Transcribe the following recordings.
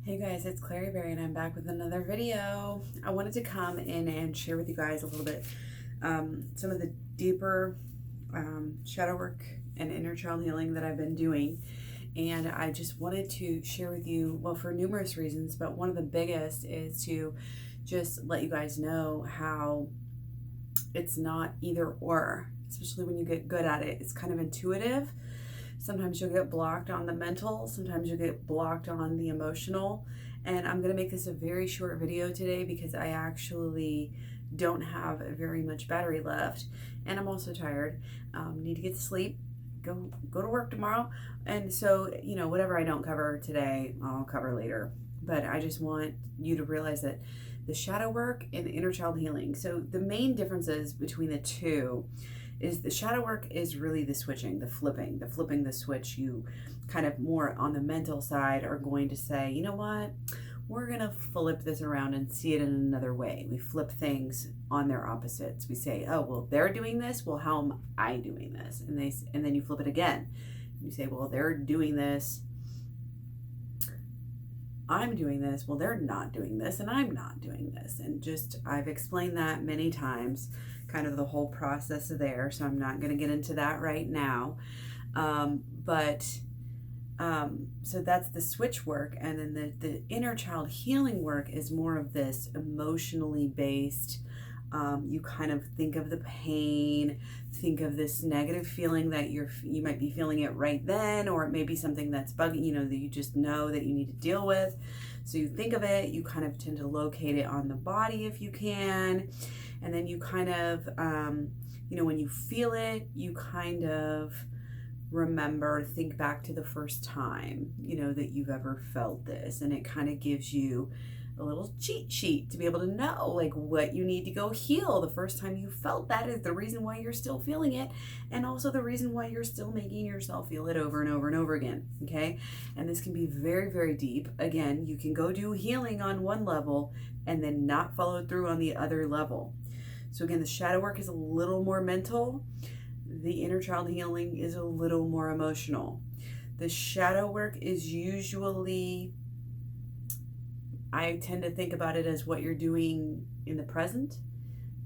Hey guys, it's KlaireeBerry and I'm back with another video. I wanted to come in and share with you guys a little bit some of the deeper shadow work and inner child healing that I've been doing. And I just wanted to share with you, well, for numerous reasons, but one of the biggest is to just let you guys know how it's not either or, especially when you get good at it. It's kind of intuitive. Sometimes you'll get blocked on the mental, sometimes you'll get blocked on the emotional. And I'm going to make this a very short video today because I actually don't have very much battery left. And I'm also tired. Need to get to sleep, go to work tomorrow. And so, whatever I don't cover today, I'll cover later. But I just want you to realize that the shadow work and the inner child healing. So the main differences between the two is the shadow work is really the switching, the flipping the switch. You kind of more on the mental side are going to say, you know what, we're going to flip this around and see it in another way. We flip things on their opposites. We say, oh, well, they're doing this. Well, how am I doing this? And then you flip it again. You say, well, they're doing this. I'm doing this. Well, they're not doing this and I'm not doing this. And I've explained that many times, kind of the whole process there. So I'm not going to get into that right now. So that's the switch work. And then the inner child healing work is more of this emotionally based. You kind of think of the pain, think of this negative feeling that you might be feeling it right then, or it may be something that's bugging, that you just know that you need to deal with. So you think of it, you kind of tend to locate it on the body if you can. And then you kind of, when you feel it, you kind of think back to the first time, that you've ever felt this. And it kind of gives you a little cheat sheet to be able to know like what you need to go heal. The first time you felt that is the reason why you're still feeling it, and also the reason why you're still making yourself feel it over and over and over again. Okay. And this can be very, very deep. Again, you can go do healing on one level and then not follow through on the other level. So again, the shadow work is a little more mental. The inner child healing is a little more emotional. The shadow work is usually, I tend to think about it as what you're doing in the present,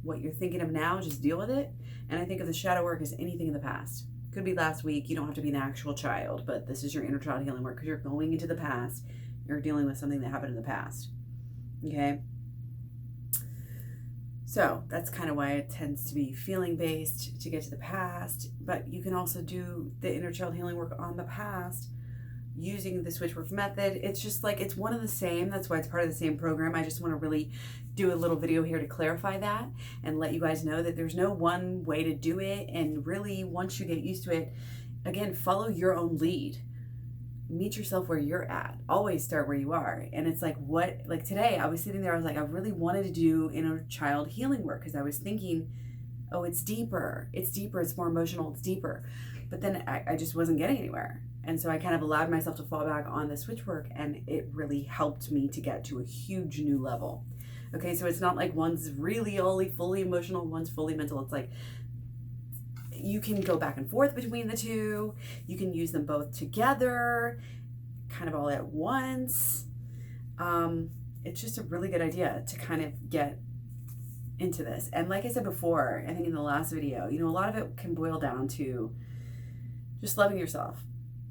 what you're thinking of now, just deal with it. And I think of the shadow work as anything in the past. Could be last week, you don't have to be an actual child, but this is your inner child healing work because you're going into the past. You're dealing with something that happened in the past. Okay? So that's kind of why it tends to be feeling based to get to the past, but you can also do the inner child healing work on the past using the switch work method. It's just like, it's one of the same. That's why it's part of the same program. I just want to really do a little video here to clarify that and let you guys know that there's no one way to do it. And really, once you get used to it, again, follow your own lead. Meet yourself where you're at. Always start where you are. And it's like, like today I was sitting there, I was like, I really wanted to do inner child healing work because I was thinking, oh, it's deeper, it's more emotional, it's deeper. But then I just wasn't getting anywhere. And so I kind of allowed myself to fall back on the switch work, and it really helped me to get to a huge new level. Okay, so it's not like one's really only fully emotional, one's fully mental. It's like you can go back and forth between the two. You can use them both together, kind of all at once. It's just a really good idea to kind of get into this. And like I said before, I think in the last video, a lot of it can boil down to just loving yourself,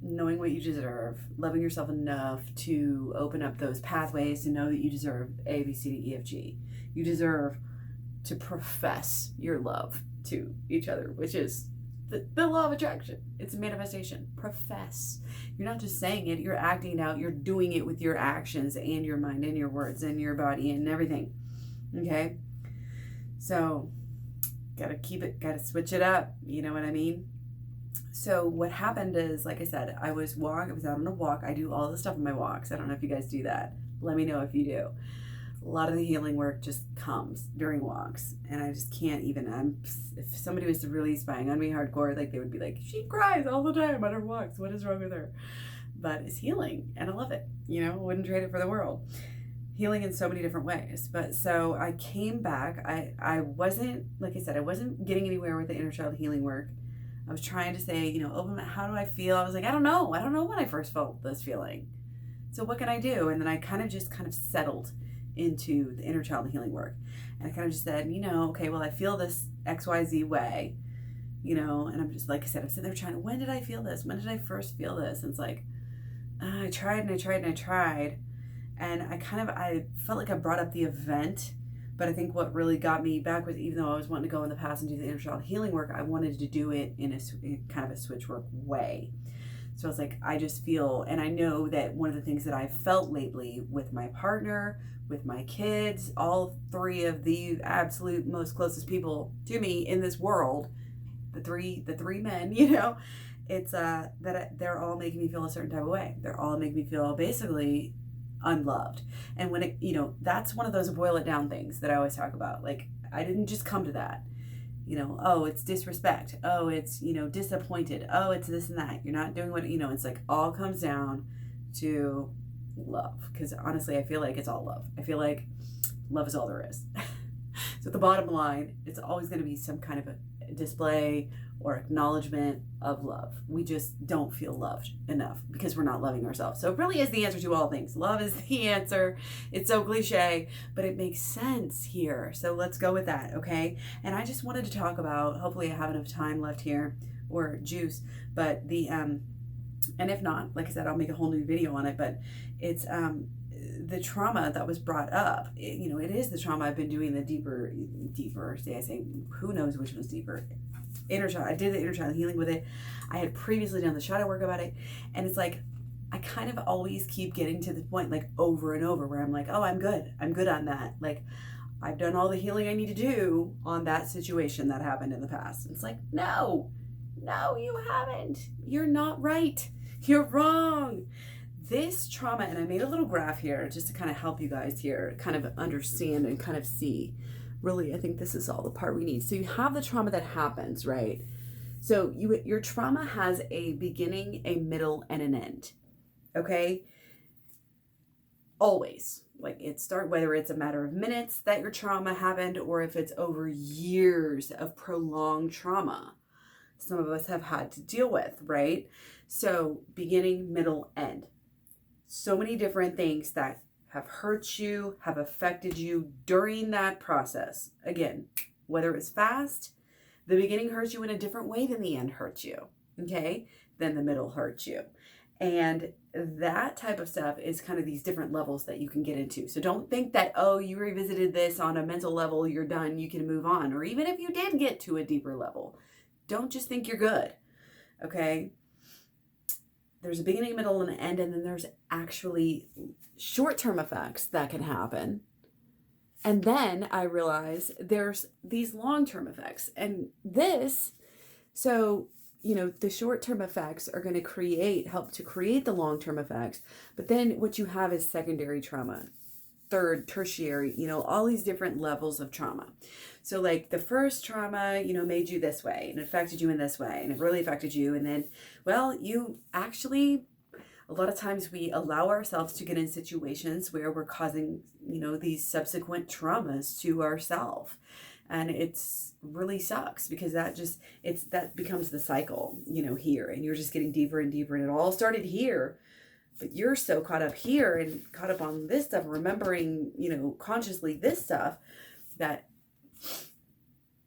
knowing what you deserve, loving yourself enough to open up those pathways to know that you deserve A, B, C, D, E, F, G. You deserve to profess your love to each other, which is the law of attraction. It's a manifestation. Profess. You're not just saying it, you're acting it out, you're doing it with your actions and your mind and your words and your body and everything. Okay? So, gotta switch it up. You know what I mean? So what happened is, like I said, I was out on a walk. I do all the stuff on my walks. I don't know if you guys do that. Let me know if you do. A lot of the healing work just comes during walks, and I just can't even. If somebody was really spying on me hardcore, like they would be like, she cries all the time on her walks. What is wrong with her? But it's healing, and I love it. Wouldn't trade it for the world. Healing in so many different ways. But so I came back. I wasn't, like I said, I wasn't getting anywhere with the inner child healing work. I was trying to say, open, how do I feel? I was like, I don't know when I first felt this feeling. So what can I do? And then I kind of settled into the inner child healing work. And I kind of just said, okay, well, I feel this XYZ way, and I'm just, like I said, I'm sitting there trying, when did I feel this? When did I first feel this? And it's like, I tried and I tried and I tried. And I felt like I brought up the event, but I think what really got me back was, even though I was wanting to go in the past and do the inner child healing work, I wanted to do it in kind of a switch work way. So I was like, I just feel, and I know that one of the things that I've felt lately with my partner, with my kids, all three of the absolute most closest people to me in this world, the three men, it's that they're all making me feel a certain type of way. They're all making me feel basically unloved. And when it, that's one of those boil it down things that I always talk about. Like, I didn't just come to that. Oh, it's disrespect. Oh, it's, disappointed. Oh, it's this and that. You're not doing what, it's like all comes down to love. Because honestly, I feel like it's all love. I feel like love is all there is. So at the bottom line, it's always going to be some kind of a display or acknowledgement of love. We just don't feel loved enough because we're not loving ourselves. So it really is the answer to all things. Love is the answer. It's so cliche, but it makes sense here. So let's go with that, okay? And I just wanted to talk about, hopefully I have enough time left here, or juice, but and if not, like I said, I'll make a whole new video on it, but it's the trauma that was brought up. It is the trauma. I've been doing the deeper, I say, who knows which one's deeper. Inner child. I did the inner child healing with it. I had previously done the shadow work about it. And it's like, I kind of always keep getting to the point, like over and over, where I'm like, oh, I'm good. I'm good on that. Like, I've done all the healing I need to do on that situation that happened in the past. And it's like, no, you haven't. You're not right. You're wrong. This trauma, and I made a little graph here just to kind of help you guys here kind of understand and kind of see. Really, I think this is all the part we need. So you have the trauma that happens, right? So your trauma has a beginning, a middle, and an end, okay? Always. Like, whether it's a matter of minutes that your trauma happened, or if it's over years of prolonged trauma some of us have had to deal with, right? So beginning, middle, end. So many different things that have hurt you, have affected you during that process. Again, whether it's fast, the beginning hurts you in a different way than the end hurts you, okay? Then the middle hurts you. And that type of stuff is kind of these different levels that you can get into. So don't think that, oh, you revisited this on a mental level, you're done, you can move on. Or even if you did get to a deeper level, don't just think you're good, okay? There's a beginning, middle, and an end, and then there's actually short-term effects that can happen. And then I realize there's these long-term effects. And the short-term effects are going to help to create the long-term effects. But then what you have is secondary trauma, third, tertiary, all these different levels of trauma. So like the first trauma, made you this way and affected you in this way, and it really affected you. And then, well, you actually, a lot of times we allow ourselves to get in situations where we're causing, these subsequent traumas to ourselves. And it's really sucks because that becomes the cycle, here, and you're just getting deeper and deeper, and it all started here. But you're so caught up here and caught up on this stuff, remembering, consciously this stuff, that